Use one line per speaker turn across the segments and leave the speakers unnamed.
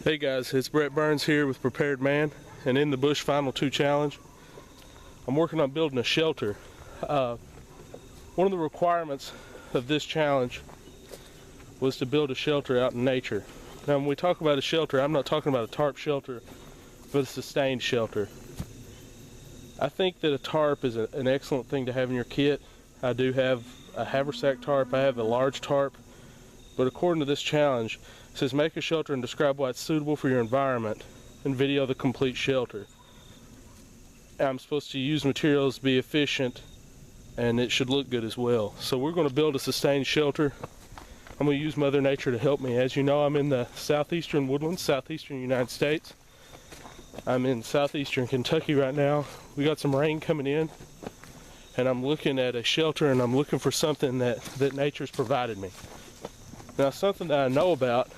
Hey guys, it's Brett Burns here with Prepared Man, and in the Bush Final 2 Challenge, I'm working on building a shelter. One of the requirements of this challenge was to build a shelter out in nature. Now when we talk about a shelter, I'm not talking about a tarp shelter, but a sustained shelter. I think that a tarp is an excellent thing to have in your kit. I do have a haversack tarp, I have a large tarp, but according to this challenge, it says make a shelter and describe why it's suitable for your environment and video the complete shelter. And I'm supposed to use materials to be efficient, and it should look good as well. So we're going to build a sustained shelter. I'm going to use Mother Nature to help me. As you know, I'm in the southeastern woodlands, southeastern United States. I'm in southeastern Kentucky right now. We got some rain coming in, and I'm looking at a shelter, and I'm looking for something that nature's provided me. Now, something that I know about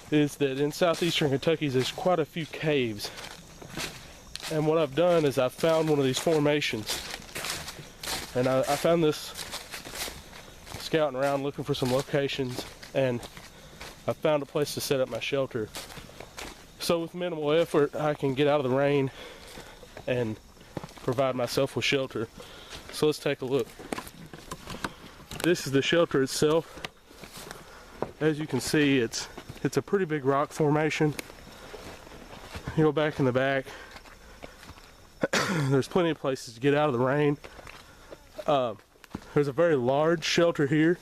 is that in southeastern Kentucky there's quite a few caves. And what I've done is I've found one of these formations. And I found this scouting around looking for some locations, and I found a place to set up my shelter. So with minimal effort I can get out of the rain and provide myself with shelter. So let's take a look. This is the shelter itself. As you can see, it's a pretty big rock formation. You go back in the back, there's plenty of places to get out of the rain. There's a very large shelter here.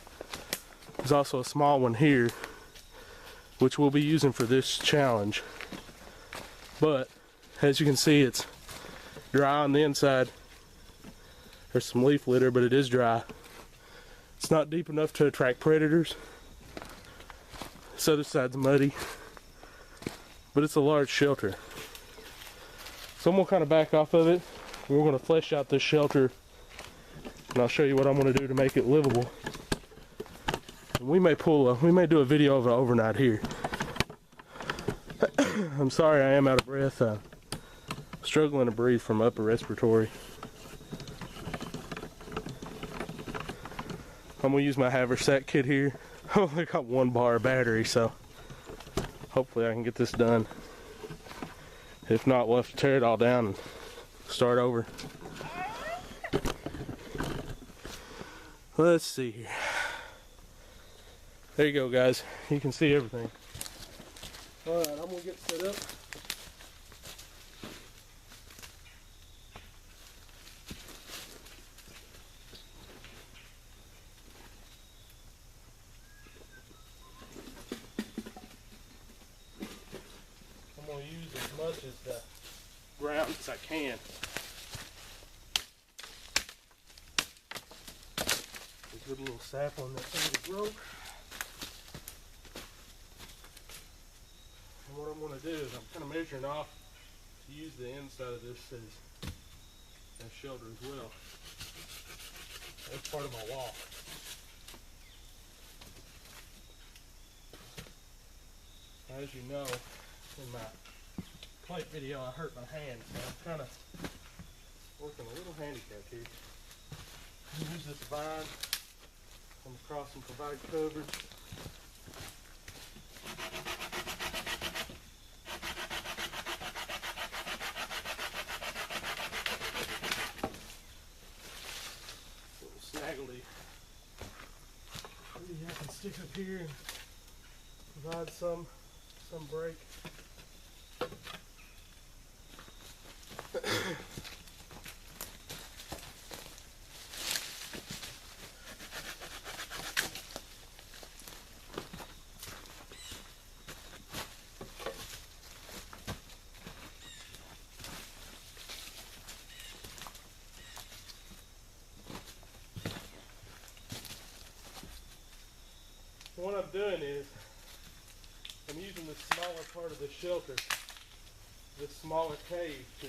There's also a small one here, which we'll be using for this challenge. But as you can see, it's dry on the inside. There's some leaf litter, but it is dry. It's not deep enough to attract predators. This other side's muddy, but it's a large shelter. So I'm going to kind of back off of it. We're going to flesh out this shelter, and I'll show you what I'm going to do to make it livable. And we may do a video of it overnight here. I'm sorry I am out of breath. Struggling to breathe from upper respiratory. I'm going to use my haversack kit here. I only got 1 bar of battery, so hopefully I can get this done. If not, we'll have to tear it all down and start over. Let's see here. There you go, guys. You can see everything. Alright, I'm going to get set up. I'm going to use as much as the ground as I can. A good little sapling that's already broke. And what I'm going to do is I'm kind of measuring off to use the inside of this as shelter as well. That's part of my wall. As you know, in my plate video I hurt my hand, so I'm kind of working a little handicapped here. Use this vine, come across and provide coverage. Little snaggly. Maybe I can stick up here and provide some break. What I'm doing is I'm using the smaller part of the shelter, this smaller cave, to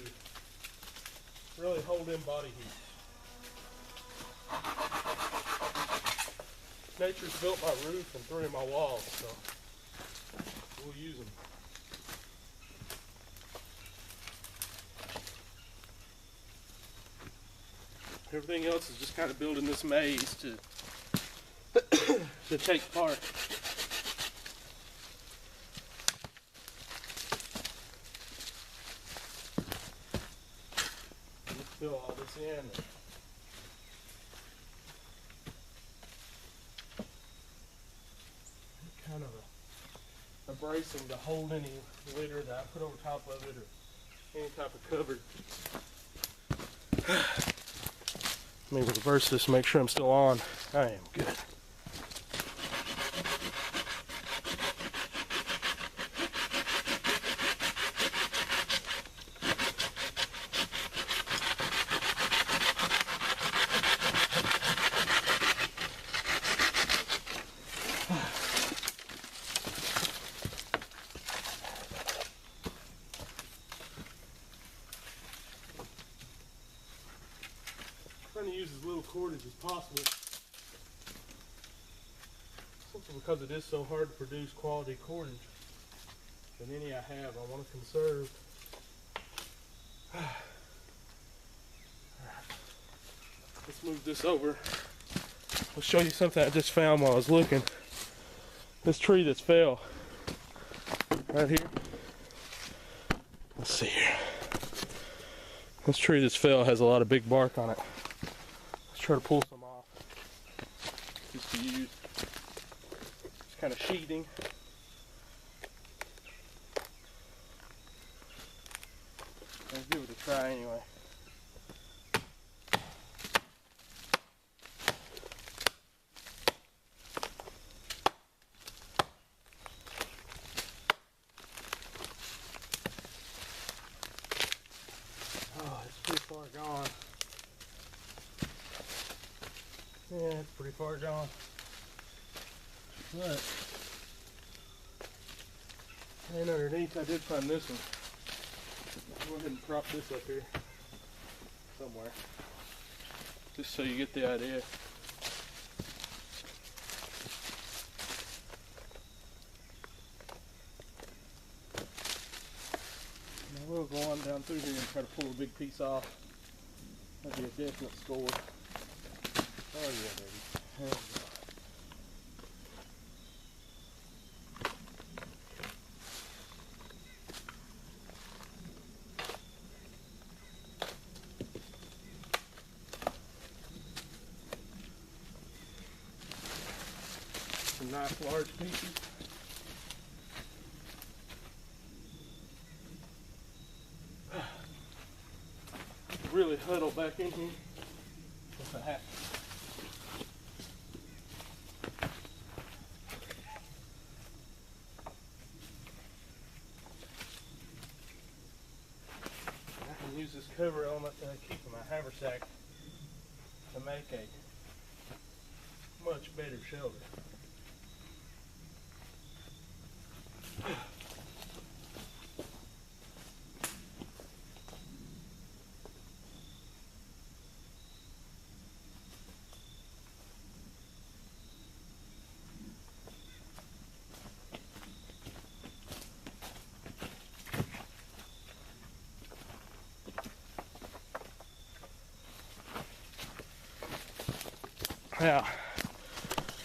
really hold in body heat. Nature's built my roof and 3 of my walls, so we'll use them. Everything else is just kind of building this maze to take part. this in. Kind of a bracing to hold any litter that I put over top of it or any type of cover. Let me reverse this and make sure I'm still on. I am good. Trying to use as little cordage as possible. Simply because it is so hard to produce quality cordage than any I have. I want to conserve. Alright. Let's move this over. I'll show you something I just found while I was looking. This tree that's fell right here. Let's see here. This tree that's fell has a lot of big bark on it. Try to pull some off just to use. It's kind of sheathing. Let's give it a try anyway. Oh, it's pretty far gone. Yeah, it's pretty far gone. But, and underneath I did find this one. I'll go ahead and prop this up here somewhere. Just so you get the idea. And I will go on down through here and try to pull a big piece off. That'd be a definite score. Oh yeah, baby. There we go. Some nice large pieces. Really huddle back in here with a hat. Use this cover element that I keep in my haversack to make a much better shelter. Now,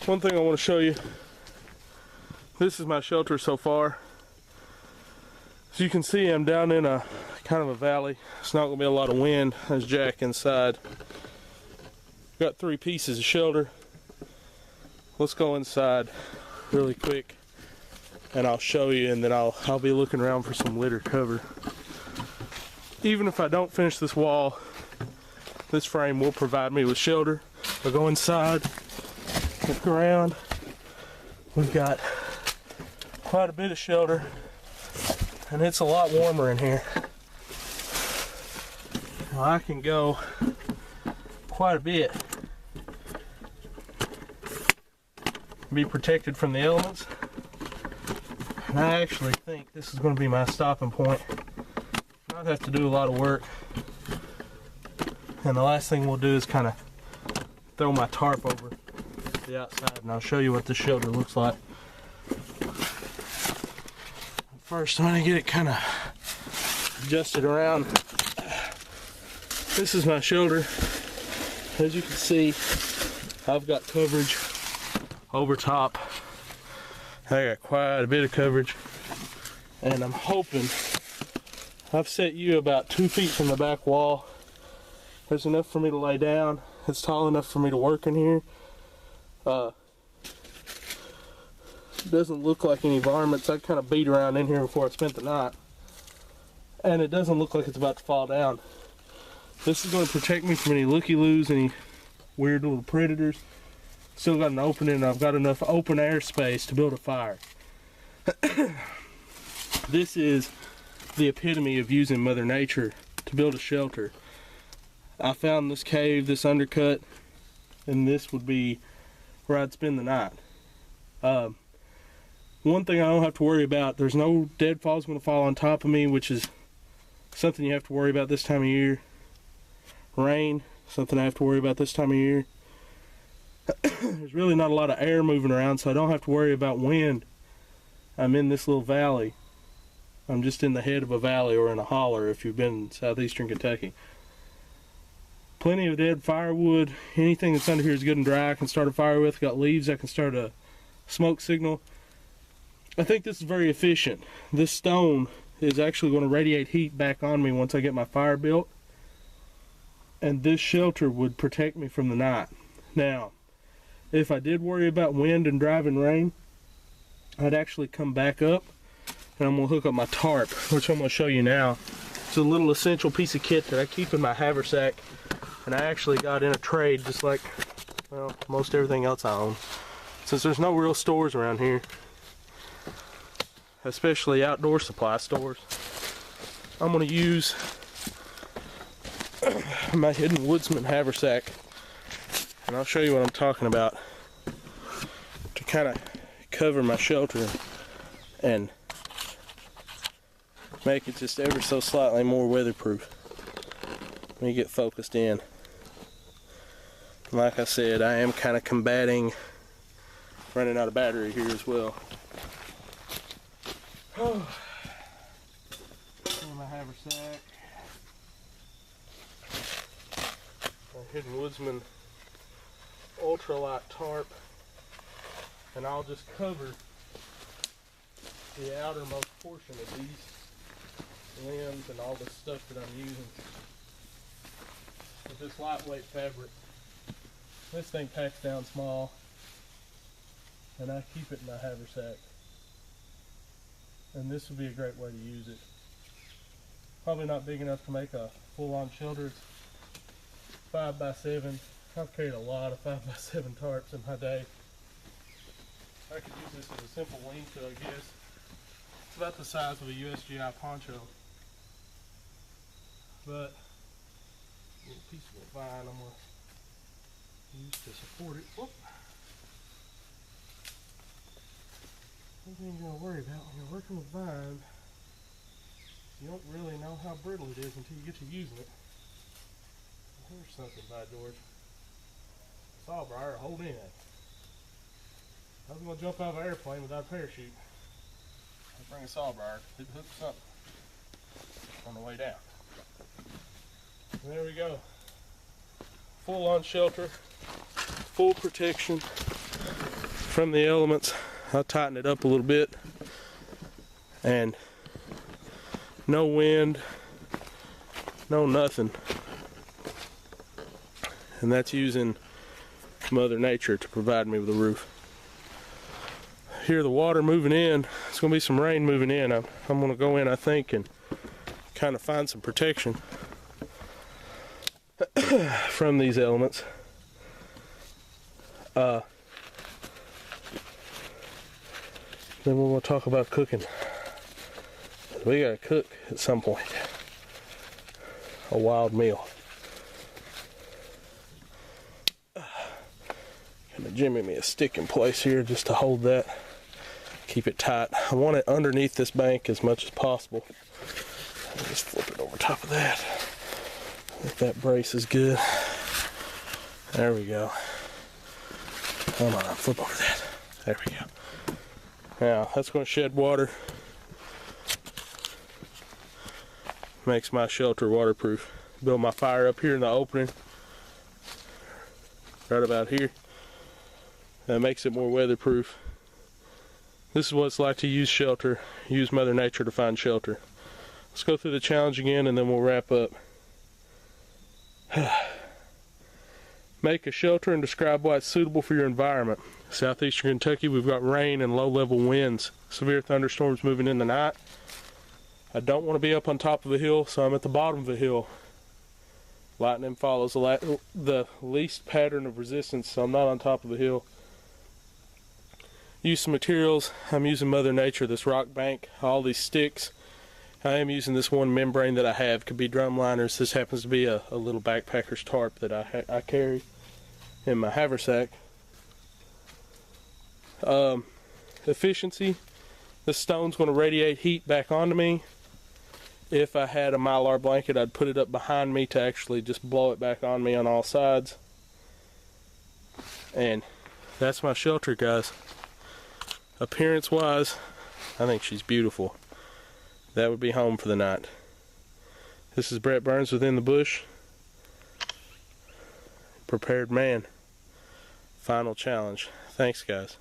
one thing I want to show you, this is my shelter so far. As you can see, I'm down in a kind of a valley. It's not going to be a lot of wind. There's Jack inside. Got 3 pieces of shelter. Let's go inside really quick and I'll show you, and then I'll be looking around for some litter cover. Even if I don't finish this wall, this frame will provide me with shelter. I'll go inside, look around. We've got quite a bit of shelter, and it's a lot warmer in here. Now I can go quite a bit, be protected from the elements, and I actually think this is going to be my stopping point. I'll have to do a lot of work, and the last thing we'll do is kind of throw my tarp over the outside, and I'll show you what this shelter looks like. First, I'm going to get it kind of adjusted around. This is my shelter. As you can see, I've got coverage over top. I got quite a bit of coverage, and I'm hoping I've set you about 2 feet from the back wall, There's enough for me to lay down. It's tall enough for me to work in here. It doesn't look like any varmints. I kind of beat around in here before I spent the night. And it doesn't look like it's about to fall down. This is going to protect me from any looky-loos, any weird little predators. Still got an opening, and I've got enough open air space to build a fire. This is the epitome of using Mother Nature to build a shelter. I found this cave, this undercut, and this would be where I'd spend the night. One thing I don't have to worry about, there's no deadfalls going to fall on top of me, which is something you have to worry about this time of year. Rain, something I have to worry about this time of year. There's really not a lot of air moving around, so I don't have to worry about wind. I'm in this little valley. I'm just in the head of a valley, or in a holler if you've been in southeastern Kentucky. Plenty of dead firewood. Anything that's under here is good and dry. I can start a fire with. Got leaves. I can start a smoke signal. I think this is very efficient. This stone is actually going to radiate heat back on me once I get my fire built. And this shelter would protect me from the night. Now, if I did worry about wind and driving rain, I'd actually come back up and I'm going to hook up my tarp, which I'm going to show you now. It's a little essential piece of kit that I keep in my haversack, and I actually got in a trade just like, well, most everything else I own. Since there's no real stores around here, especially outdoor supply stores, I'm going to use my Hidden Woodsman haversack, and I'll show you what I'm talking about to kind of cover my shelter and make it just ever so slightly more weatherproof. Let me get focused in. Like I said, I am kind of combating running out of battery here as well. My haversack, my Hidden Woodsman ultralight tarp, and I'll just cover the outermost portion of these limbs and all the stuff that I'm using with this lightweight fabric. This thing packs down small, and I keep it in my haversack. And this would be a great way to use it. Probably not big enough to make a full-on shelter. It's 5x7. I've carried a lot of 5x7 tarps in my day. I could use this as a simple lean-to, I guess. It's about the size of a USGI poncho. But a little piece of the vine I'm going to use to support it. Whoop. Nothing you're going to worry about when you're working with vine. You don't really know how brittle it is until you get to using it. Here's something by George. Sawbriar, hold in. I was going to jump out of an airplane without a parachute. I'll bring a sawbriar. It hooks up on the way down. And there we go. Full on shelter, full protection from the elements. I'll tighten it up a little bit, and no wind, no nothing, and that's using Mother Nature to provide me with a roof. Hear the water moving in. It's going to be some rain moving in. I'm going to go in, I think, and kind of find some protection from these elements. Then we're going to talk about cooking. We got to cook at some point. A wild meal. Gonna jimmy me a stick in place here just to hold that. Keep it tight. I want it underneath this bank as much as possible. I'll just flip it over top of that. If that brace is good. There we go. Come on, flip over that. There we go. Now, that's going to shed water. Makes my shelter waterproof. Build my fire up here in the opening. Right about here. That makes it more weatherproof. This is what it's like to use shelter. Use Mother Nature to find shelter. Let's go through the challenge again and then we'll wrap up. Make a shelter and describe why it's suitable for your environment. Southeastern Kentucky, we've got rain and low-level winds. Severe thunderstorms moving in the night. I don't want to be up on top of a hill, so I'm at the bottom of the hill. Lightning follows the least pattern of resistance, so I'm not on top of the hill. Use some materials. I'm using Mother Nature, this rock bank, all these sticks. I am using this one membrane that I have. Could be drum liners. This happens to be a little backpacker's tarp that I carry in my haversack. Efficiency. This stone's going to radiate heat back onto me. If I had a Mylar blanket, I'd put it up behind me to actually just blow it back on me on all sides. And that's my shelter, guys. Appearance wise, I think she's beautiful. That would be home for the night. This is Brett Burns with In the Bush. Prepared Man. Final challenge. Thanks, guys.